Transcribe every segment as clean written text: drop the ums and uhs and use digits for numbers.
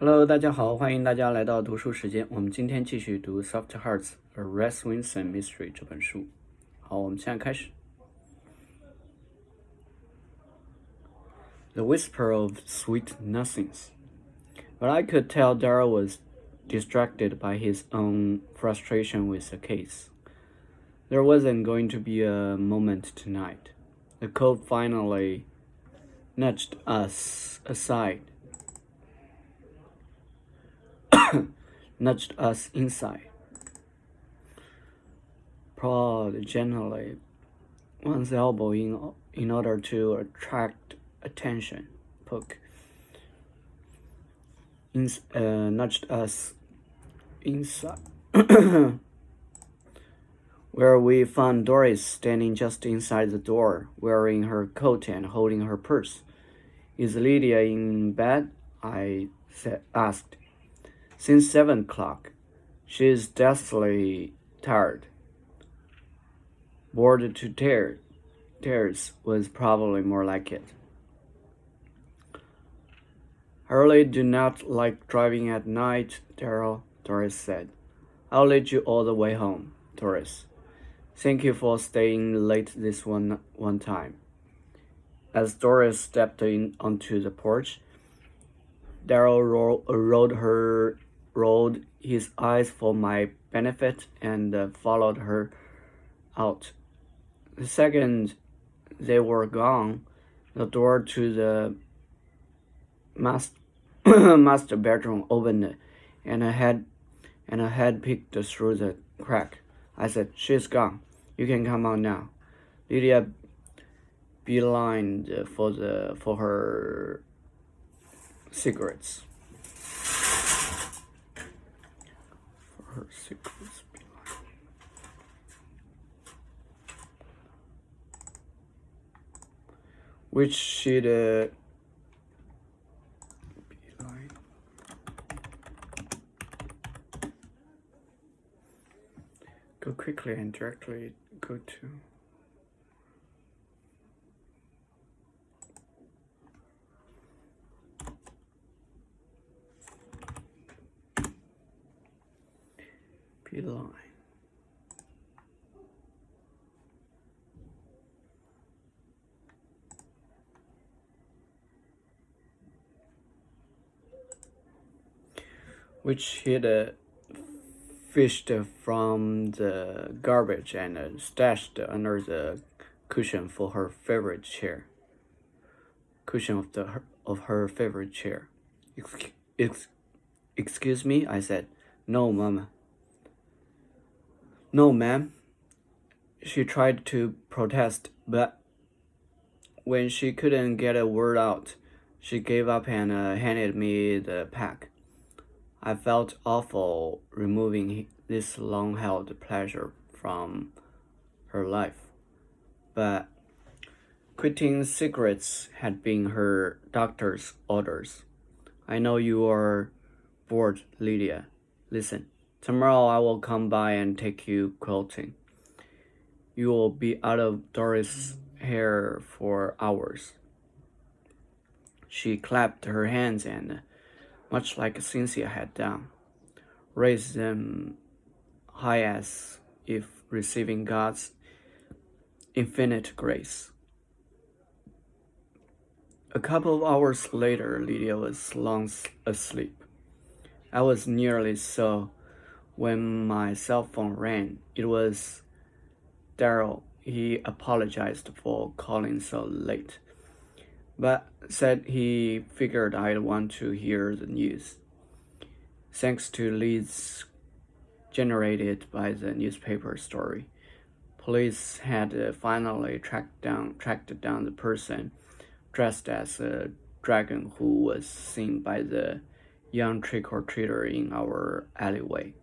Hello，大家好，欢迎大家来到读书时间。我们今天继续读《Soft Hearts: A Rett Swinson Mystery》这本书。好，我们现在开始。The whisper of sweet nothings. But I could tell Darrell was distracted by his own frustration with the case. There wasn't going to be a moment tonight. The cold finally nudged us aside. Nudged us inside. Prod gently one's elbow in order to attract attention. Poke. Nudged us inside. Where we found Doris standing just inside the door, wearing her coat and holding her purse. Is Lydia in bed? I asked. Since 7 o'clock. She's deathly tired. Bored to tears was probably more like it. I really do not like driving at night, Darrell, Doris said. I'll lead you all the way home, Doris. Thank you for staying late this one time. As Doris stepped onto the porch, Darrell rolled his eyes for my benefit and followed her out. The second they were gone, the door to the master bedroom opened, and a head peeked through the crack. I said, "She's gone. You can come on now." Lydia beelined for her cigarettes. Which she'd beeline. Go quickly and directly go to. Beeline. Which he'd fished from the garbage and stashed under the cushion for her favorite chair. Cushion of her favorite chair. Excuse me, I said. No, Mama. No, ma'am. She tried to protest, but when she couldn't get a word out, she gave up and handed me the pack. I felt awful removing this long-held pleasure from her life, but quitting cigarettes had been her doctor's orders. I know you are bored, Lydia. Listen, tomorrow I will come by and take you quilting. You will be out of Doris' hair for hours. She clapped her hands and, much like Cynthia had done, raised them high as if receiving God's infinite grace. A couple of hours later, Lydia was long asleep. I was nearly so when my cell phone rang. It was Darrell. He apologized for calling so late, but said he figured I'd want to hear the news. Thanks to leads generated by the newspaper story, police had finally tracked down the person dressed as a dragon who was seen by the young trick-or-treater in our alleyway.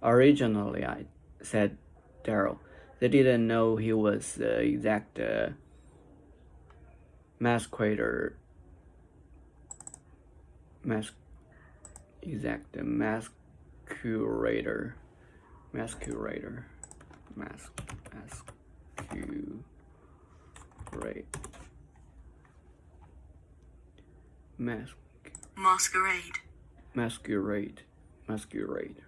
Originally, I said Darrell, they didn't know he was the exact masquerader. Masquerade. masquerade, masquerader.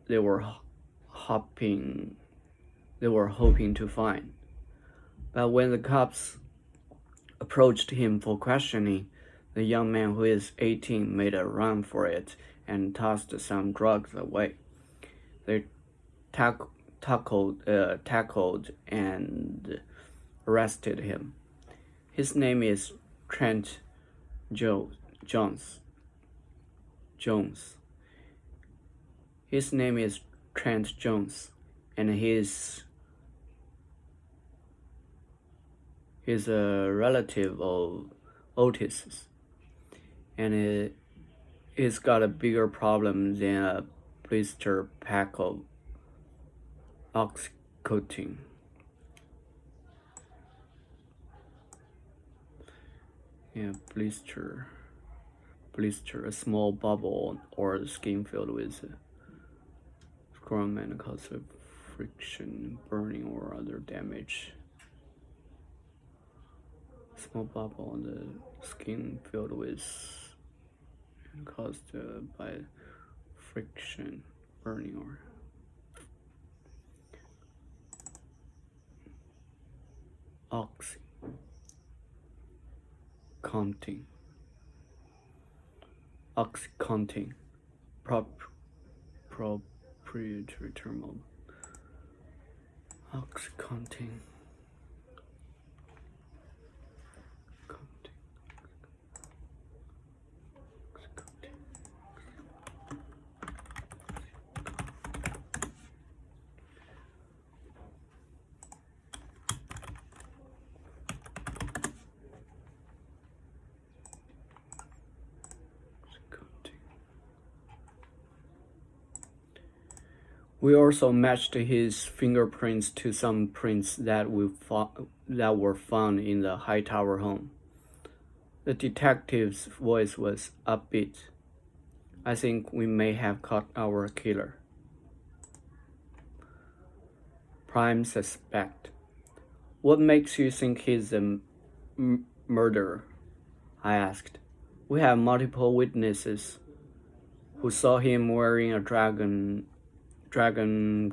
They were hoping to find. But when the cops approached him for questioning, the young man, who is 18, made a run for it and tossed some drugs away. They tackled and arrested him. His name is Trent Jones. His name is Trent Jones, and he's a relative of Otis's, and he's got a bigger problem than a blister pack of Oxycontin. Yeah, blister, a small bubble or the skin filled with scrum and cause of friction, burning, or other damage. Small bubble on the skin filled with and caused by friction, burning, or Oxycontin, proprietary term of Oxycontin. We also matched his fingerprints to some prints that were found in the Hightower home. The detective's voice was upbeat. I think we may have caught our killer. Prime suspect. What makes you think he's a murderer? I asked. We have multiple witnesses who saw him wearing a dragon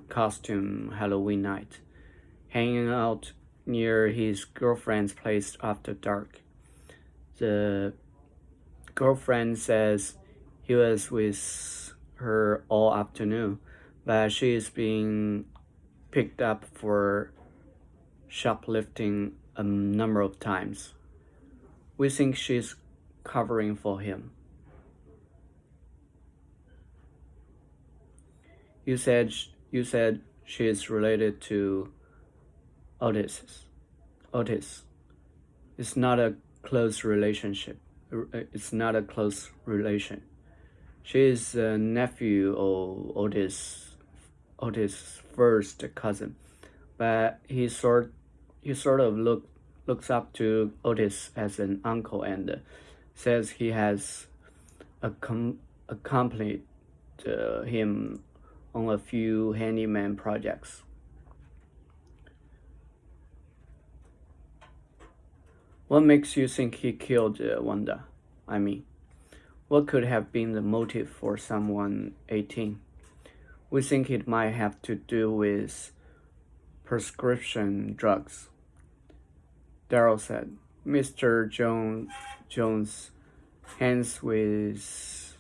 costume Halloween night, hanging out near his girlfriend's place after dark. The girlfriend says he was with her all afternoon, but she is being picked up for shoplifting a number of times. We think she's covering for him. You said she is related to Otis. It's not a close relationship. It's not a close relation. She is a nephew of Otis' first cousin, but he sort of looks up to Otis as an uncle and says he has accompanied him on a few handyman projects. What makes you think he killed Wanda? I mean, what could have been the motive for someone 18? We think it might have to do with prescription drugs. Darryl said. Mr. Jones hangs with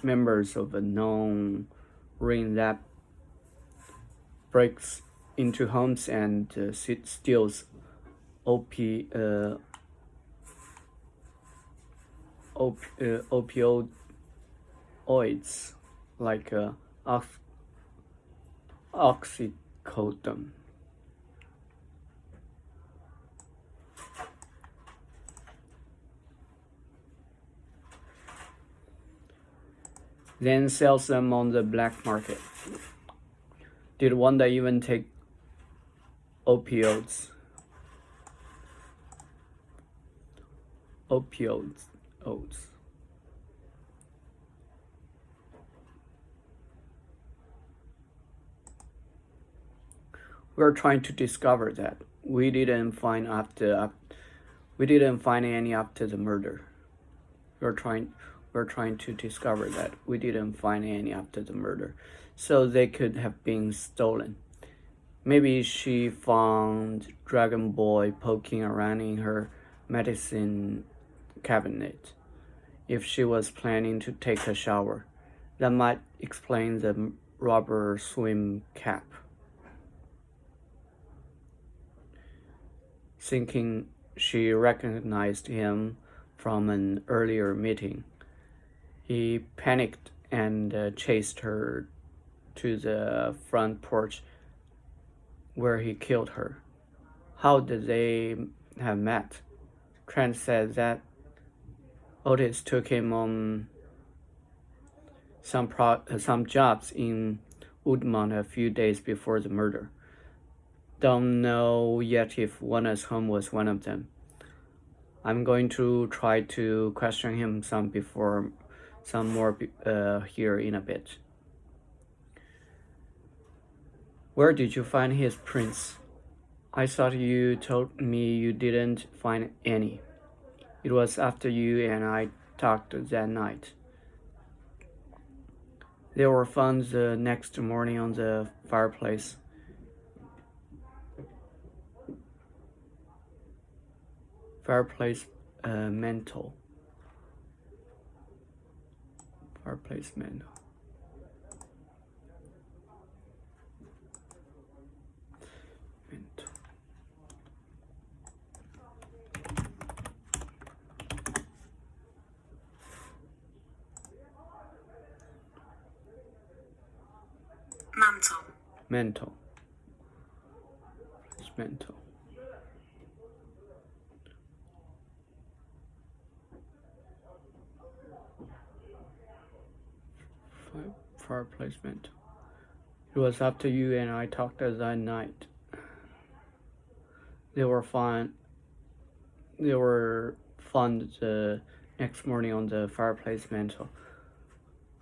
members of a known ring that breaks into homes and steals opioids like oxycodone. Then sells them on the black market. Did Wanda even take opioids? We're trying to discover that. We didn't find We didn't find any after the murder. We're trying to discover that. We didn't find any after the murder. So they could have been stolen. Maybe she found Dragon Boy poking around in her medicine cabinet. If she was planning to take a shower, that might explain the rubber swim cap. Thinking she recognized him from an earlier meeting, he panicked and chased her to the front porch where he killed her. How did they have met? Trent said that Otis took him on some jobs in Woodmont a few days before the murder. Don't know yet if Juana's home was one of them. I'm going to try to question him some more here in a bit. Where did you find his prints? I thought you told me you didn't find any. It was after you and I talked that night. They were found the next morning on the fireplace. Mantle. Fireplace mantle. Mantle. Mantle. Fireplace mantle. It was after you and I talked that night. They were found the next morning on the fireplace mantle,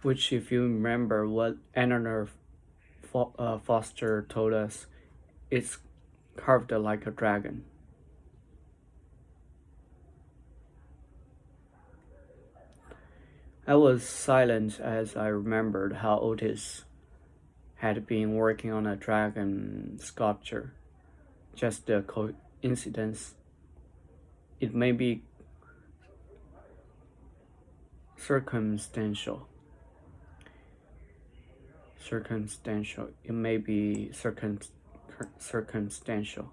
which, if you remember what Eleanor Foster told us, it's carved like a dragon. I was silent as I remembered how Otis had been working on a dragon sculpture. Just a coincidence. It may be circumstantial. It may be circumstantial,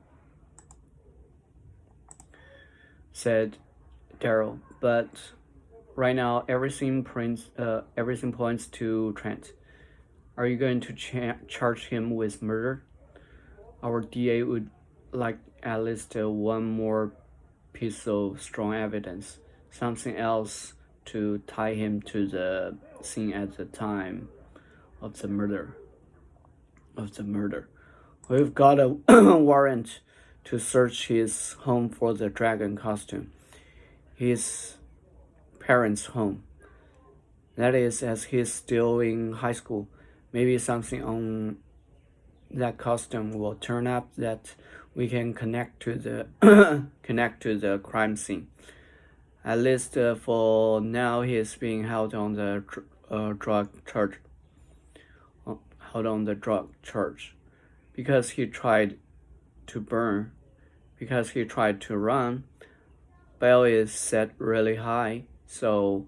said Daryl. But right now, everything points to Trent. Are you going to charge him with murder? Our DA would like at least one more piece of strong evidence, something else to tie him to the scene at the time of the murder. We've got a warrant to search his home for the dragon costume. His parents' home. That is, as he's still in high school. Maybe something on that costume will turn up that we can connect to the crime scene. At least for now, he's being held on the drug charge because he tried to run. Bail is set really high, so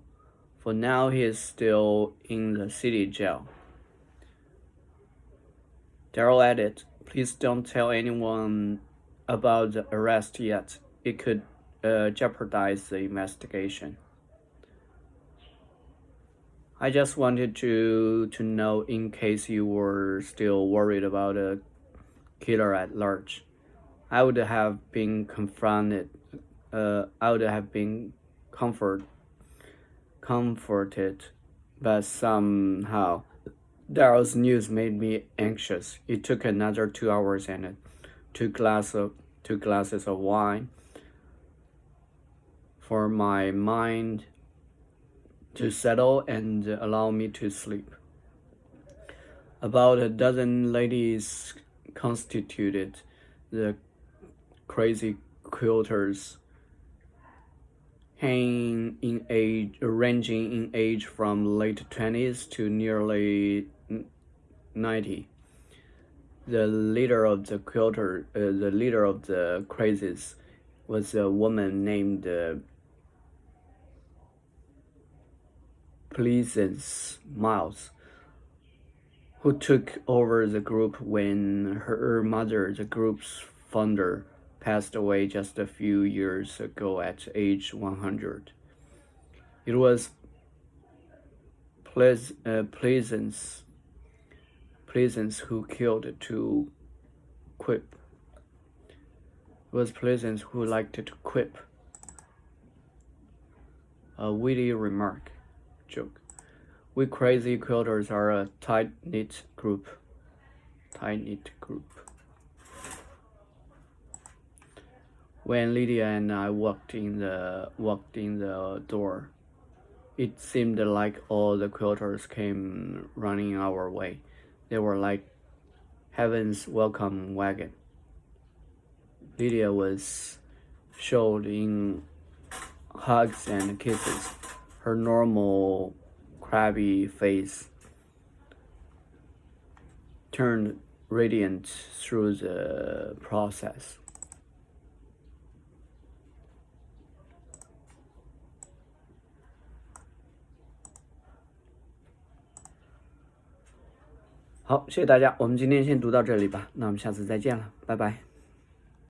for now he is still in the city jail. Daryl added, "Please don't tell anyone about the arrest yet. It could jeopardize the investigation." I just wanted to know in case you were still worried about a killer at large. I would have been comforted, but somehow Daryl's news made me anxious. It took another 2 hours and two glasses of wine for my mind to settle and allow me to sleep. About a dozen ladies constituted the crazy quilters ranging in age from late 20s to nearly 90. The leader of the crazes was a woman named Pleasance Miles, who took over the group when her mother, the group's founder, passed away just a few years ago at age 100. It was Pleasance who killed to quip. It was Pleasance who liked to quip. A witty remark, joke. We crazy quilters are a tight-knit group. When Lydia and I walked in the door, it seemed like all the quilters came running our way. They were like heaven's welcome wagon. Lydia was showed in hugs and kisses. Her normal crabby face turned radiant through the process.好，谢谢大家，我们今天先读到这里吧，那我们下次再见了，拜拜。